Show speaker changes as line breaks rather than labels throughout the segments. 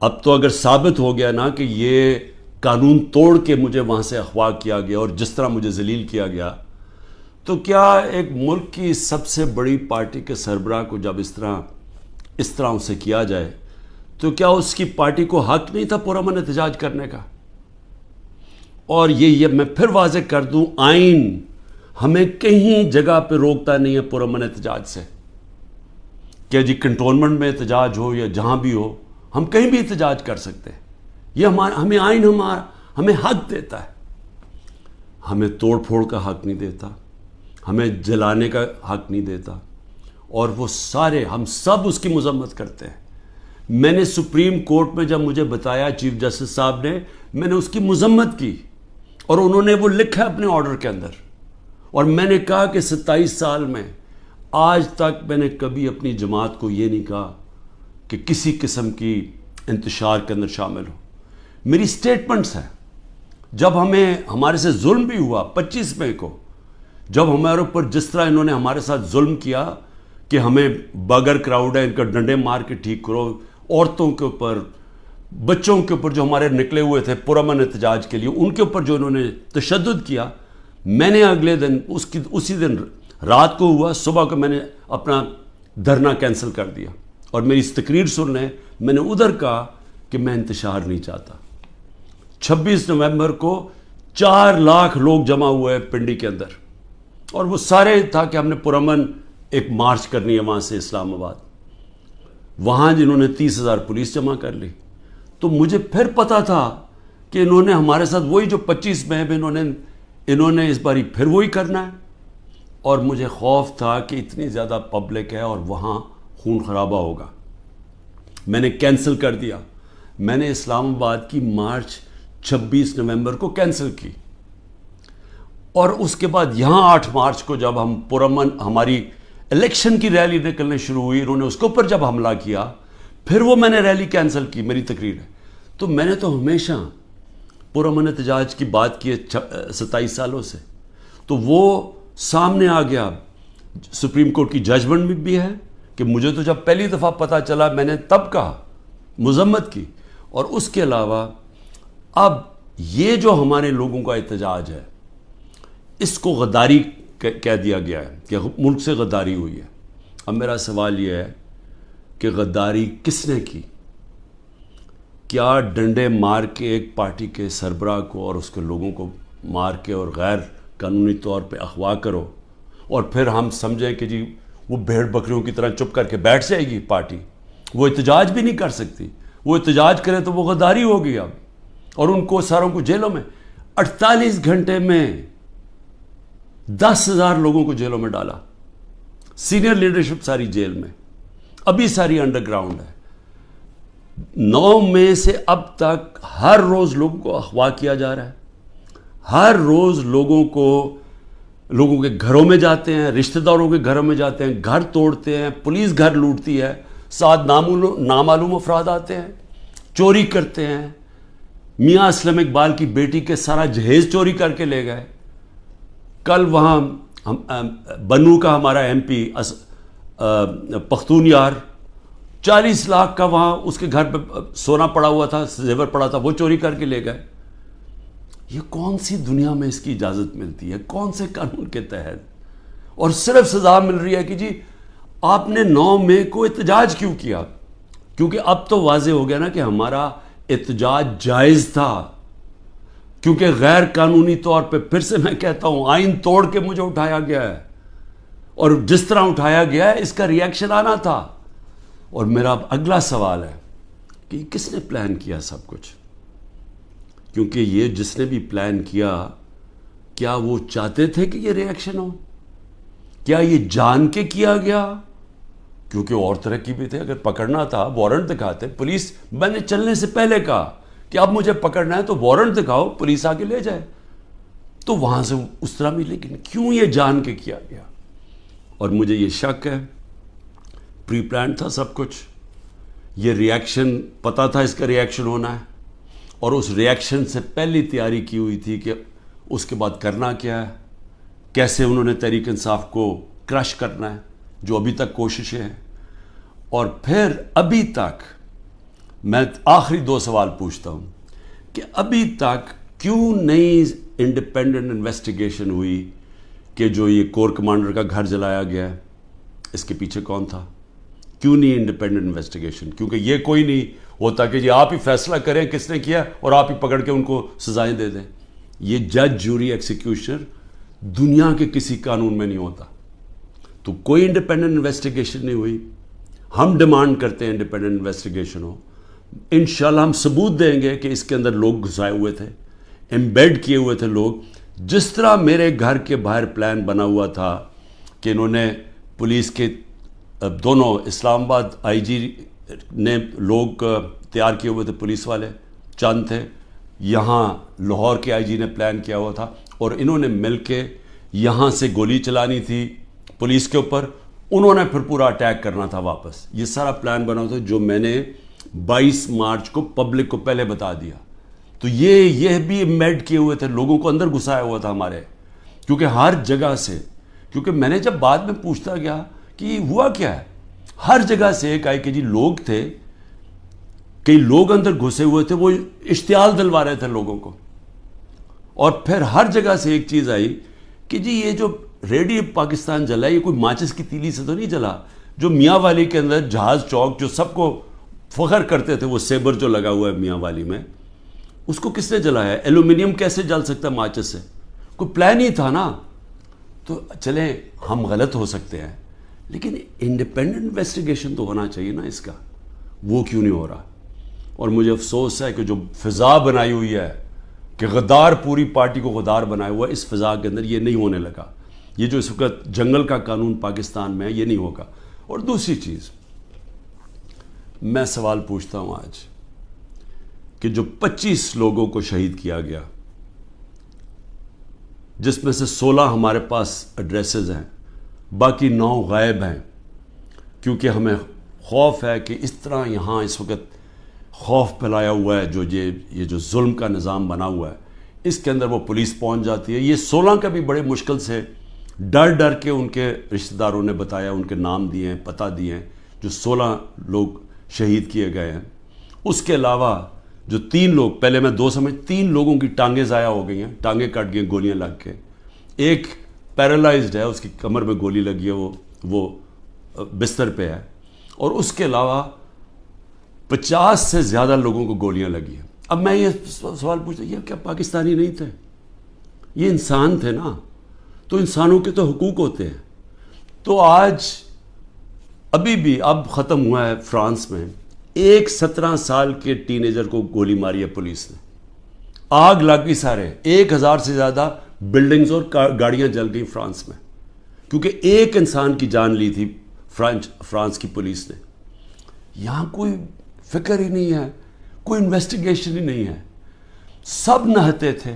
اب تو اگر ثابت ہو گیا نا کہ یہ قانون توڑ کے مجھے وہاں سے اغوا کیا گیا اور جس طرح مجھے ذلیل کیا گیا، تو کیا ایک ملک کی سب سے بڑی پارٹی کے سربراہ کو جب اس طرح اسے کیا جائے تو کیا اس کی پارٹی کو حق نہیں تھا پرامن احتجاج کرنے کا؟ اور یہ میں پھر واضح کر دوں، آئین ہمیں کہیں جگہ پہ روکتا نہیں ہے پرامن احتجاج سے، کہ جی کنٹونمنٹ میں احتجاج ہو یا جہاں بھی ہو، ہم کہیں بھی احتجاج کر سکتے ہیں۔ یہ ہمیں آئین ہمیں حق دیتا ہے، ہمیں توڑ پھوڑ کا حق نہیں دیتا، ہمیں جلانے کا حق نہیں دیتا، اور وہ سارے ہم سب اس کی مذمت کرتے ہیں۔ میں نے سپریم کورٹ میں جب مجھے بتایا چیف جسٹس صاحب نے، میں نے اس کی مذمت کی، اور انہوں نے وہ لکھا اپنے آرڈر کے اندر، اور میں نے کہا کہ 27 سال میں آج تک میں نے کبھی اپنی جماعت کو یہ نہیں کہا کہ کسی قسم کی انتشار کے اندر شامل ہو۔ میری سٹیٹمنٹس ہیں، جب ہمارے سے ظلم بھی ہوا 25 مئی کو، جب ہمارے اوپر جس طرح انہوں نے ہمارے ساتھ ظلم کیا کہ ہمیں بغیر کراؤڈ ہے ان کا ڈنڈے مار کے ٹھیک کرو، عورتوں کے اوپر، بچوں کے اوپر جو ہمارے نکلے ہوئے تھے پرامن احتجاج کے لیے، ان کے اوپر جو انہوں نے تشدد کیا، میں نے اگلے دن اسی دن رات کو ہوا، صبح کو میں نے اپنا دھرنا کینسل کر دیا، اور میری اس تقریر سن لیں، میں نے ادھر کہا کہ میں انتشار نہیں چاہتا۔ 26 نومبر کو 4 لاکھ لوگ جمع ہوئے پنڈی کے اندر، اور وہ سارے تھا کہ ہم نے پرامن ایک مارچ کرنی ہے وہاں سے اسلام آباد، وہاں جنہوں نے 30,000 پولیس جمع کر لی۔ تو مجھے پھر پتا تھا کہ انہوں نے ہمارے ساتھ وہی جو 25 مئی میں انہوں نے اس باری پھر وہی کرنا ہے، اور مجھے خوف تھا کہ اتنی زیادہ پبلک ہے اور وہاں خون خرابہ ہوگا۔ میں نے کینسل کر دیا، میں نے اسلام آباد کی مارچ 26 نومبر کو کینسل کی، اور اس کے بعد یہاں 8 مارچ کو جب ہم پرامن ہماری الیکشن کی ریلی نکلنے شروع ہوئی، انہوں نے اس کے اوپر جب حملہ کیا، پھر وہ میں نے ریلی کینسل کی، میری تقریر ہے۔ تو میں نے تو ہمیشہ پرامن احتجاج کی بات کی ہے 27 سالوں سے، تو وہ سامنے آ گیا، سپریم کورٹ کی ججمنٹ بھی ہے کہ مجھے تو جب پہلی دفعہ پتہ چلا میں نے تب کہا، مذمت کی، اور اس کے علاوہ اب یہ جو ہمارے لوگوں کا احتجاج ہے اس کو غداری کہہ دیا گیا ہے کہ ملک سے غداری ہوئی ہے۔ اب میرا سوال یہ ہے کہ غداری کس نے کی؟ کیا ڈنڈے مار کے ایک پارٹی کے سربراہ کو اور اس کے لوگوں کو مار کے اور غیر قانونی طور پہ اغوا کرو، اور پھر ہم سمجھیں کہ جی وہ بھیڑ بکریوں کی طرح چپ کر کے بیٹھ جائے گی پارٹی، وہ احتجاج بھی نہیں کر سکتی، وہ احتجاج کرے تو وہ غداری ہوگی اب، اور ان کو ساروں کو جیلوں میں 48 گھنٹے میں 10,000 لوگوں کو جیلوں میں ڈالا، سینئر لیڈرشپ ساری جیل میں، ابھی ساری انڈر گراؤنڈ ہے۔ 9 مئی سے اب تک ہر روز لوگوں کو اغوا کیا جا رہا ہے، ہر روز لوگوں کے گھروں میں جاتے ہیں، رشتہ داروں کے گھروں میں جاتے ہیں، گھر توڑتے ہیں، پولیس گھر لوٹتی ہے، ساتھ نامعلوم افراد آتے ہیں، چوری کرتے ہیں۔ میاں اسلم اقبال کی بیٹی کے سارا جہیز چوری کر کے لے گئے۔ کل وہاں بنو کا ہمارا ایم پی پختون یار 40 لاکھ کا وہاں اس کے گھر پہ سونا پڑا ہوا تھا، زیور پڑا تھا، وہ چوری کر کے لے گئے۔ یہ کون سی دنیا میں اس کی اجازت ملتی ہے؟ کون سے قانون کے تحت؟ اور صرف سزا مل رہی ہے کہ جی آپ نے 9 مئی کو احتجاج کیوں کیا؟ کیونکہ اب تو واضح ہو گیا نا کہ ہمارا احتجاج جائز تھا، کیونکہ غیر قانونی طور پہ، پھر سے میں کہتا ہوں، آئین توڑ کے مجھے اٹھایا گیا ہے، اور جس طرح اٹھایا گیا ہے اس کا ریئیکشن آنا تھا۔ اور میرا اب اگلا سوال ہے کہ کس نے پلان کیا سب کچھ؟ کیونکہ یہ جس نے بھی پلان کیا، کیا وہ چاہتے تھے کہ یہ ریئیکشن ہو؟ کیا یہ جان کے کیا گیا؟ کیونکہ اور طرح کی بھی تھے، اگر پکڑنا تھا وارنٹ دکھاتے پولیس، میں نے چلنے سے پہلے کہا کہ اب مجھے پکڑنا ہے تو وارنٹ دکھاؤ، پولیس آ کے لے جائے، تو وہاں سے اس طرح بھی، لیکن کیوں یہ جان کے کیا گیا؟ اور مجھے یہ شک ہے پری پلان تھا سب کچھ، یہ ریئیکشن پتہ تھا اس کا ریئیکشن ہونا ہے، اور اس ریئیکشن سے پہلی تیاری کی ہوئی تھی کہ اس کے بعد کرنا کیا ہے، کیسے انہوں نے تحریک انصاف کو کرش کرنا ہے، جو ابھی تک کوششیں ہیں۔ اور پھر ابھی تک میں آخری 2 سوال پوچھتا ہوں کہ ابھی تک کیوں نہیں انڈیپینڈنٹ انویسٹیگیشن ہوئی کہ جو یہ کور کمانڈر کا گھر جلایا گیا ہے اس کے پیچھے کون تھا؟ کیوں نہیں انڈیپینڈنٹ انویسٹیگیشن؟ کیونکہ یہ کوئی نہیں ہوتا کہ جی آپ ہی فیصلہ کریں کس نے کیا اور آپ ہی پکڑ کے ان کو سزائیں دے دیں. یہ جج جوری ایکسیکیوشنر دنیا کے کسی قانون میں نہیں ہوتا. تو کوئی انڈیپینڈنٹ انویسٹیگیشن نہیں ہوئی. ہم ڈیمانڈ کرتے ہیں انڈیپینڈنٹ انویسٹیگیشن ہو. انشاءاللہ ہم ثبوت دیں گے کہ اس کے اندر لوگ گھسائے ہوئے تھے, ایمبیڈ کیے ہوئے تھے لوگ. جس طرح میرے گھر کے باہر پلان بنا ہوا تھا کہ انہوں نے پولیس کے دونوں اسلام آباد آئی جی نے لوگ تیار کیے ہوئے تھے, پولیس والے چند تھے, یہاں لاہور کے آئی جی نے پلان کیا ہوا تھا اور انہوں نے مل کے یہاں سے گولی چلانی تھی پولیس کے اوپر, انہوں نے پھر پورا اٹیک کرنا تھا واپس. یہ سارا پلان بنا ہوا تھا جو میں نے 22 مارچ کو پبلک کو پہلے بتا دیا. تو یہ بھی ایمبیڈ کیے ہوئے تھے, لوگوں کو اندر گھسایا ہوا تھا ہمارے, کیونکہ ہر جگہ سے, کیونکہ میں نے جب بعد میں پوچھتا گیا کہ یہ ہوا کیا ہے, ہر جگہ سے ایک آئی کہ جی لوگ تھے, کئی لوگ اندر گھسے ہوئے تھے, وہ اشتعال دلوا رہے تھے لوگوں کو. اور پھر ہر جگہ سے ایک چیز آئی کہ جی یہ جو ریڈی پاکستان جلا یہ کوئی ماچس کی تیلی سے تو نہیں جلا. جو میاں والی کے اندر جہاز چوک جو سب کو فخر کرتے تھے, وہ سیبر جو لگا ہوا ہے میاں والی میں, اس کو کس نے جلایا ہے؟ ایلومینیم کیسے جل سکتا ہے ماچس سے؟ کوئی پلان ہی تھا نا. تو چلیں ہم غلط ہو سکتے ہیں لیکن انڈیپینڈنٹ انویسٹیگیشن تو ہونا چاہیے نا اس کا, وہ کیوں نہیں ہو رہا؟ اور مجھے افسوس ہے کہ جو فضا بنائی ہوئی ہے کہ غدار پوری پارٹی کو غدار بنایا ہوا ہے, اس فضا کے اندر یہ نہیں ہونے لگا. یہ جو اس وقت جنگل کا قانون پاکستان میں ہے یہ نہیں ہوگا. اور دوسری چیز میں سوال پوچھتا ہوں آج کہ جو 25 لوگوں کو شہید کیا گیا, جس میں سے 16 ہمارے پاس ایڈریسز ہیں, باقی 9 غائب ہیں, کیونکہ ہمیں خوف ہے کہ اس طرح یہاں اس وقت خوف پھیلایا ہوا ہے, جو یہ جو ظلم کا نظام بنا ہوا ہے اس کے اندر وہ پولیس پہنچ جاتی ہے. یہ 16 کا بھی بڑے مشکل سے ڈر کے ان کے رشتہ داروں نے بتایا, ان کے نام دیے ہیں, پتہ دیے ہیں, جو 16 لوگ شہید کیے گئے ہیں. اس کے علاوہ جو 3 لوگ, پہلے میں 2 سمجھ 3 لوگوں کی ٹانگیں ضائع ہو گئی ہیں, ٹانگیں کٹ گئی گولیاں لگ کے. ایک پیرالائزڈ ہے, اس کی کمر میں گولی لگی ہے, وہ بستر پہ ہے. اور اس کے علاوہ 50 سے زیادہ لوگوں کو گولیاں لگی ہیں. اب میں یہ سوال پوچھتا ہوں, یہ کیا پاکستانی نہیں تھے؟ یہ انسان تھے نا, تو انسانوں کے تو حقوق ہوتے ہیں. تو آج ابھی بھی اب ختم ہوا ہے فرانس میں, ایک 17 سال کے ٹین ایجر کو گولی ماری ہے پولیس نے, آگ لگ گئی سارے, 1000 سے زیادہ بلڈنگز اور گاڑیاں جل گئی فرانس میں, کیونکہ ایک انسان کی جان لی تھی فرانس کی پولیس نے. یہاں کوئی فکر ہی نہیں ہے, کوئی انویسٹیگیشن ہی نہیں ہے. سب نہتے تھے,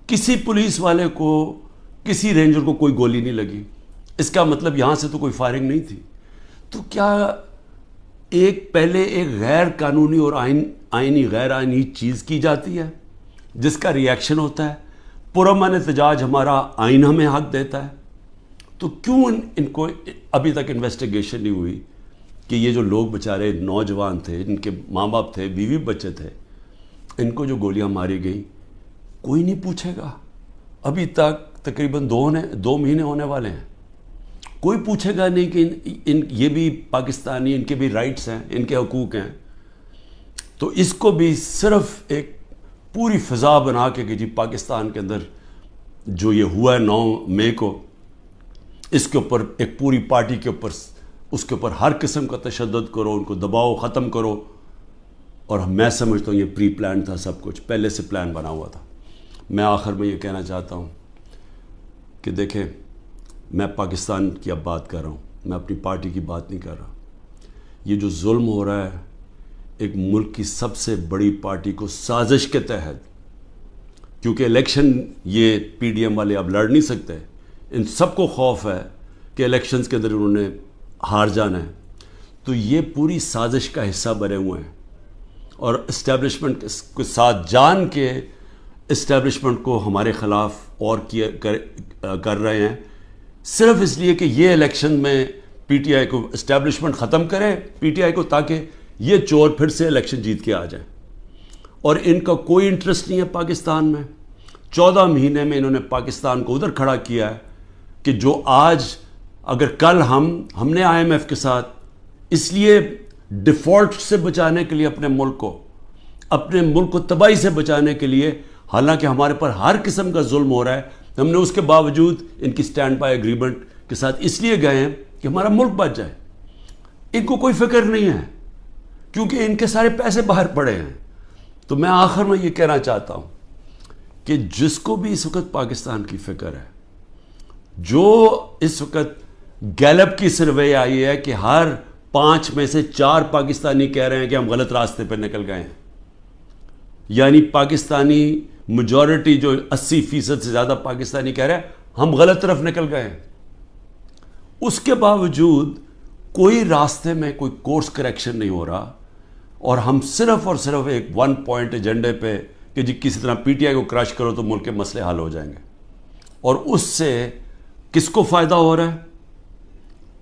کسی پولیس والے کو, کسی رینجر کو کوئی گولی نہیں لگی. اس کا مطلب یہاں سے تو کوئی فائرنگ نہیں تھی. تو کیا پہلے ایک غیر قانونی اور آئینی غیر آئینی چیز کی جاتی ہے جس کا ریئیکشن ہوتا ہے, پرامن احتجاج ہمارا آئین ہمیں حق دیتا ہے, تو کیوں ان کو ابھی تک انویسٹیگیشن نہیں ہوئی کہ یہ جو لوگ بیچارے نوجوان تھے, ان کے ماں باپ تھے, بیوی بچے تھے, ان کو جو گولیاں ماری گئیں کوئی نہیں پوچھے گا. ابھی تک تقریباً 2 مہینے ہونے والے ہیں, کوئی پوچھے گا نہیں کہ یہ بھی پاکستانی, ان کے بھی رائٹس ہیں, ان کے حقوق ہیں. تو اس کو بھی صرف ایک پوری فضا بنا کے کہ جی پاکستان کے اندر جو یہ ہوا ہے 9 مئی کو, اس کے اوپر ایک پوری پارٹی کے اوپر, اس کے اوپر ہر قسم کا تشدد کرو, ان کو دباؤ, ختم کرو. اور میں سمجھتا ہوں یہ پری پلان تھا, سب کچھ پہلے سے پلان بنا ہوا تھا. میں آخر میں یہ کہنا چاہتا ہوں کہ دیکھیں, میں پاکستان کی اب بات کر رہا ہوں, میں اپنی پارٹی کی بات نہیں کر رہا. یہ جو ظلم ہو رہا ہے ایک ملک کی سب سے بڑی پارٹی کو سازش کے تحت, کیونکہ الیکشن یہ پی ڈی ایم والے اب لڑ نہیں سکتے, ان سب کو خوف ہے کہ الیکشنز کے اندر انہوں نے ہار جانا ہے. تو یہ پوری سازش کا حصہ بنے ہوئے ہیں اور اسٹیبلشمنٹ کے ساتھ جان کے اسٹیبلشمنٹ کو ہمارے خلاف اور کر رہے ہیں, صرف اس لیے کہ یہ الیکشن میں پی ٹی آئی کو اسٹیبلشمنٹ ختم کرے پی ٹی آئی کو, تاکہ یہ چور پھر سے الیکشن جیت کے آ جائیں، اور ان کا کوئی انٹرسٹ نہیں ہے پاکستان میں۔ 14 مہینے میں انہوں نے پاکستان کو ادھر کھڑا کیا ہے کہ جو آج اگر کل ہم نے IMF کے ساتھ اس لیے ڈیفالٹ سے بچانے کے لیے اپنے ملک کو تباہی سے بچانے کے لیے، حالانکہ ہمارے پر ہر قسم کا ظلم ہو رہا ہے، ہم نے اس کے باوجود ان کی سٹینڈ بائی ایگریمنٹ کے ساتھ اس لیے گئے ہیں کہ ہمارا ملک بچ جائے۔ ان کو کوئی فکر نہیں ہے کیونکہ ان کے سارے پیسے باہر پڑے ہیں۔ تو میں آخر میں یہ کہنا چاہتا ہوں کہ جس کو بھی اس وقت پاکستان کی فکر ہے، جو اس وقت گیلپ کی سروے آئی ہے کہ ہر 5 میں سے 4 پاکستانی کہہ رہے ہیں کہ ہم غلط راستے پہ نکل گئے ہیں، یعنی پاکستانی میجورٹی جو 80% سے زیادہ پاکستانی کہہ رہے ہیں ہم غلط طرف نکل گئے ہیں، اس کے باوجود کوئی راستے میں کوئی کورس کریکشن نہیں ہو رہا، اور ہم صرف اور صرف ایک 1 پوائنٹ ایجنڈے پہ کہ جی کسی طرح PTI کو کرش کرو تو ملک کے مسئلے حل ہو جائیں گے۔ اور اس سے کس کو فائدہ ہو رہا ہے؟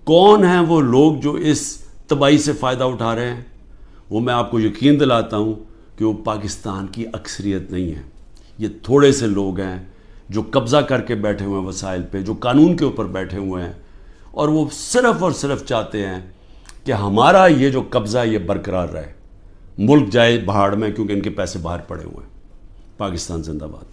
کون ہیں وہ لوگ جو اس تباہی سے فائدہ اٹھا رہے ہیں؟ وہ میں آپ کو یقین دلاتا ہوں کہ وہ پاکستان کی اکثریت نہیں ہے، یہ تھوڑے سے لوگ ہیں جو قبضہ کر کے بیٹھے ہوئے ہیں وسائل پہ، جو قانون کے اوپر بیٹھے ہوئے ہیں، اور وہ صرف اور صرف چاہتے ہیں کہ ہمارا یہ جو قبضہ یہ برقرار رہے، ملک جائے بہاڑ میں، کیونکہ ان کے پیسے باہر پڑے ہوئے ہیں۔ پاکستان زندہ باد۔